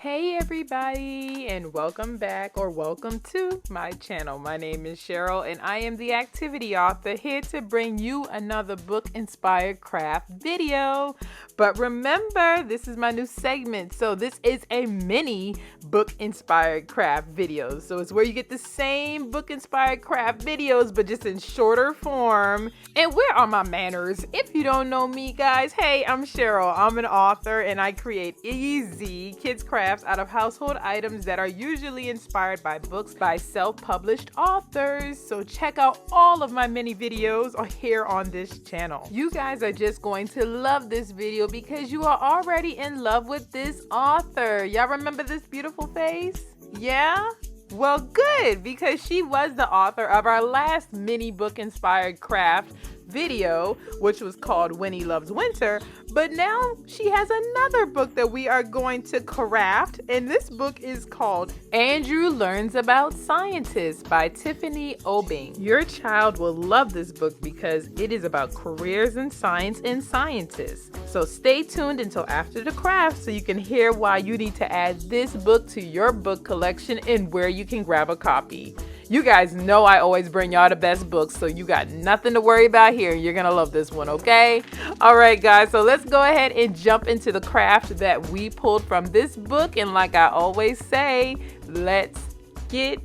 Hey everybody, and welcome back or welcome to my channel. My name is Cheryl and I am the activity author here to bring you another book inspired craft video. But remember, this is my new segment. So this is a mini book inspired craft video. So it's where you get the same book inspired craft videos but just in shorter form. And where are my manners? If you don't know me, guys, hey, I'm Cheryl. I'm an author and I create easy kids crafts out of household items that are usually inspired by books by self-published authors. So check out all of my mini videos here on this channel. You guys are just going to love this video because you are already in love with this author. Y'all remember this beautiful face? Yeah? Well, good, because she was the author of our last mini book inspired craft video, which was called When He Loves Winter. But now she has another book that we are going to craft, and this book is called Andrew Learns About Scientists by Tiffany Obeng. Your child will love this book because it is about careers in science and scientists. So stay tuned until after the craft so you can hear why you need to add this book to your book collection and where you can grab a copy. You guys know I always bring y'all the best books, so you got nothing to worry about here. You're gonna love this one, okay? All right, guys, so let's go ahead and jump into the craft that we pulled from this book. And like I always say, let's get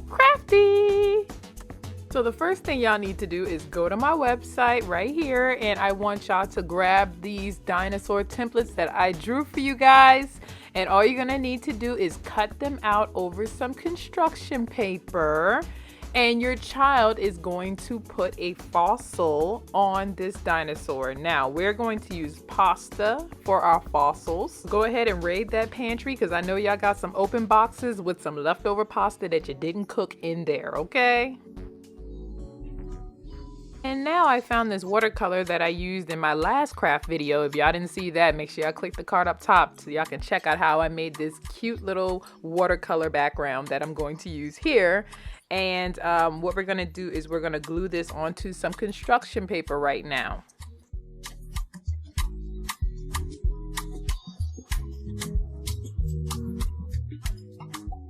crafty. So the first thing y'all need to do is go to my website right here, and I want y'all to grab these dinosaur templates that I drew for you guys. And all you're gonna need to do is cut them out over some construction paper, and your child is going to put a fossil on this dinosaur. Now we're going to use pasta for our fossils. Go ahead and raid that pantry because I know y'all got some open boxes with some leftover pasta that you didn't cook in there, okay? And now I found this watercolor that I used in my last craft video. If y'all didn't see that, make sure y'all click the card up top so y'all can check out how I made this cute little watercolor background that I'm going to use here. And what we're gonna do is we're gonna glue this onto some construction paper right now.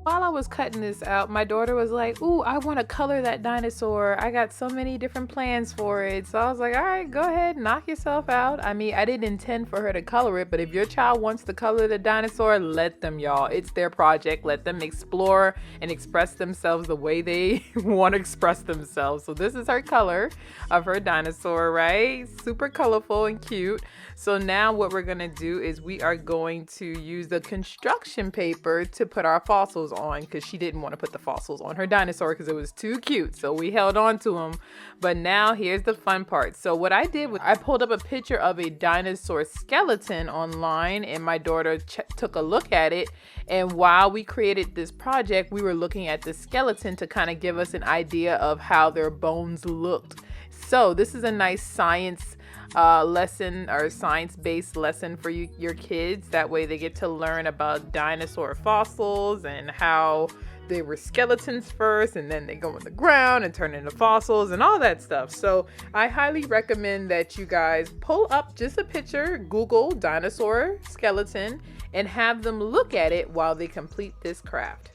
While I was cutting this out, my daughter was like, ooh, I want to color that dinosaur. I got so many different plans for it. So I was like, all right, go ahead, knock yourself out. I mean, I didn't intend for her to color it, but if your child wants to color the dinosaur, let them, y'all. It's their project. Let them explore and express themselves the way they want to express themselves. So this is her color of her dinosaur, right? Super colorful and cute. So now what we're going to do is we are going to use the construction paper to put our fossils on, because she didn't want to put the fossils on her dinosaur because it was too cute. So we held on to them. But now here's the fun part. So what I did was I pulled up a picture of a dinosaur skeleton online, and my daughter took a look at it. And while we created this project, we were looking at the skeleton to kind of give us an idea of how their bones looked. So this is a nice science lesson or science-based lesson for your kids. That way they get to learn about dinosaur fossils and how they were skeletons first, and then they go in the ground and turn into fossils and all that stuff. So I highly recommend that you guys pull up just a picture, Google dinosaur skeleton, and have them look at it while they complete this craft.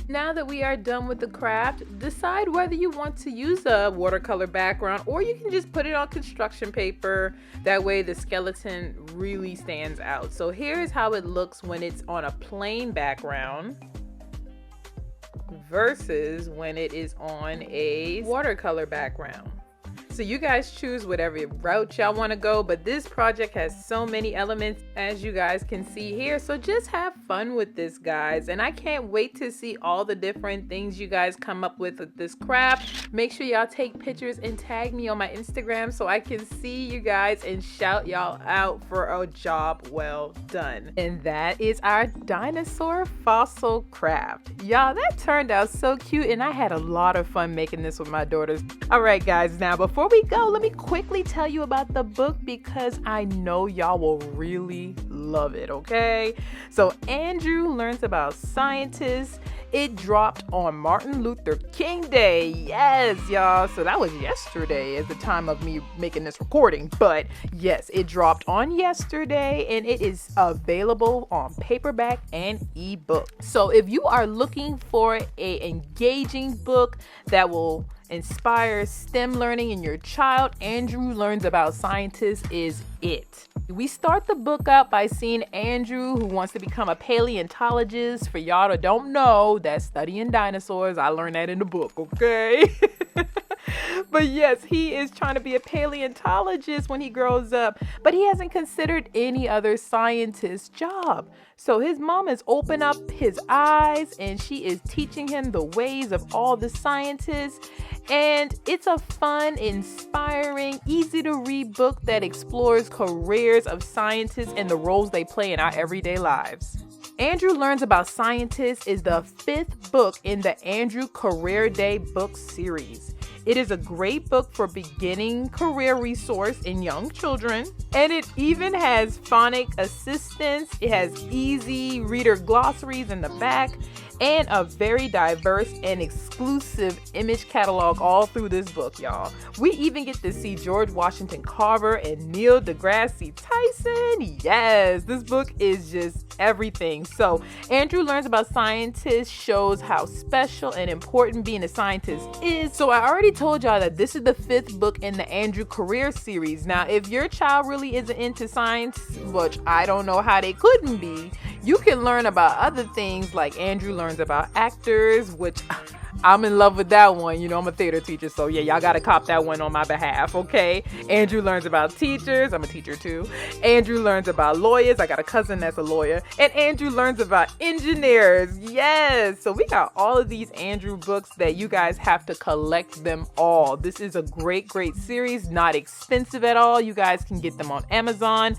Now that we are done with the craft, decide whether you want to use a watercolor background or you can just put it on construction paper. That way the skeleton really stands out. So here's how it looks when it's on a plain background versus when it is on a watercolor background. So you guys choose whatever route y'all want to go, but this project has so many elements as you guys can see here. So just have fun with this, guys. And I can't wait to see all the different things you guys come up with this craft. Make sure y'all take pictures and tag me on my Instagram so I can see you guys and shout y'all out for a job well done. And that is our dinosaur fossil craft. Y'all, that turned out so cute and I had a lot of fun making this with my daughters. All right, guys, now before we go, let me quickly tell you about the book because I know y'all will really love it, okay? So Andrew learns about scientists. It dropped on Martin Luther King Day. Yes, y'all. So that was yesterday at the time of me making this recording. But yes, it dropped on yesterday and it is available on paperback and ebook. So if you are looking for an engaging book that will inspire STEM learning in your child, Andrew Learns About Scientists is it. We start the book out by seeing Andrew, who wants to become a paleontologist. For y'all that don't know, that's studying dinosaurs. I learned that in the book, okay? But yes, he is trying to be a paleontologist when he grows up, but he hasn't considered any other scientist's job. So his mom has opened up his eyes and she is teaching him the ways of all the scientists. And it's a fun, inspiring, easy to read book that explores careers of scientists and the roles they play in our everyday lives. Andrew Learns About Scientists is the 5th book in the Andrew Career Day book series. It is a great book for beginning career resource in young children, and it even has phonic assistance. It has easy reader glossaries in the back and a very diverse and exclusive image catalog all through this book, y'all. We even get to see George Washington Carver and Neil deGrasse Tyson. Yes, this book is just everything. So Andrew Learns About Scientists shows how special and important being a scientist is. So I already told y'all that this is the 5th book in the Andrew Career series. Now, if your child really isn't into science, which I don't know how they couldn't be, you can learn about other things like Andrew Learns About Actors, which I'm in love with that one. You know, I'm a theater teacher, so yeah, y'all gotta cop that one on my behalf, okay? Andrew Learns About Teachers. I'm a teacher too. Andrew Learns About Lawyers. I got a cousin that's a lawyer. And Andrew Learns About Engineers. Yes! So we got all of these Andrew books that you guys have to collect them all. This is a great, great series. Not expensive at all. You guys can get them on Amazon.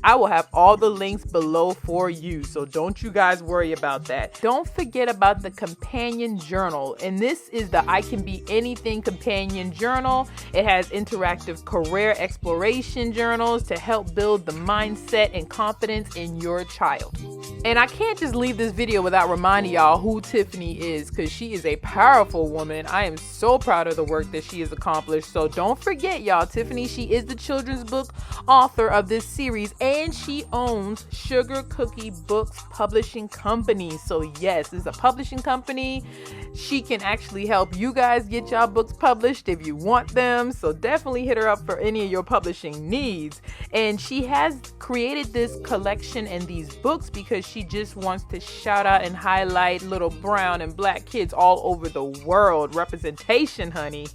I will have all the links below for you, so don't you guys worry about that. Don't forget about the companion journal, and this is the I Can Be Anything companion journal. It has interactive career exploration journals to help build the mindset and confidence in your child. And I can't just leave this video without reminding y'all who Tiffany is, because she is a powerful woman. I am so proud of the work that she has accomplished. So don't forget, y'all, Tiffany, she is the children's book author of this series, and she owns Sugar Cookie Books Publishing Company. So yes, it's a publishing company. She can actually help you guys get y'all books published if you want them. So definitely hit her up for any of your publishing needs. And she has created this collection and these books because she just wants to shout out and highlight little brown and black kids all over the world. Representation, honey.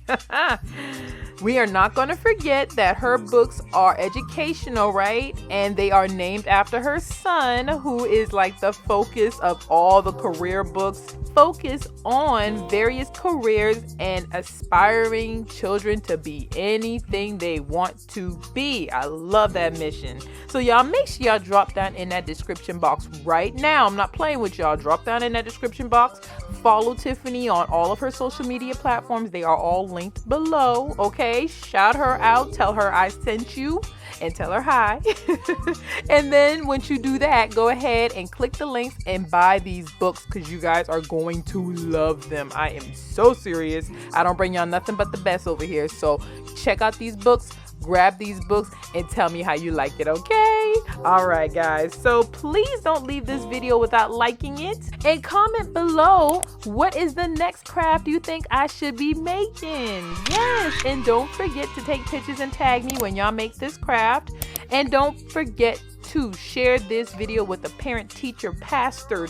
We are not going to forget that her books are educational, right? And they are named after her son, who is like the focus of all the career books. Focus on various careers and aspiring children to be anything they want to be. I love that mission. So y'all make sure y'all drop down in that description box right now. I'm not playing with y'all. Drop down in that description box. Follow Tiffany on all of her social media platforms. They are all linked below. Okay, shout her out. Tell her I sent you and tell her hi. And then once you do that, go ahead and click the links and buy these books because you guys are going to love them. I am so serious. I don't bring y'all nothing but the best over here. So check out these books. Grab these books and tell me how you like it, okay? All right, guys. So please don't leave this video without liking it. And comment below, what is the next craft you think I should be making? Yes, and don't forget to take pictures and tag me when y'all make this craft. And don't forget to share this video with a parent, teacher, pastor,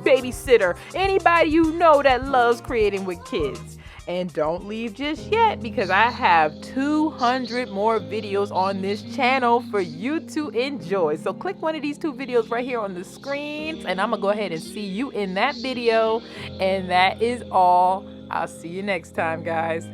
babysitter, anybody you know that loves creating with kids. And don't leave just yet, because I have 200 more videos on this channel for you to enjoy. So click one of these 2 videos right here on the screen, and I'm gonna go ahead and see you in that video. And that is all. I'll see you next time, guys.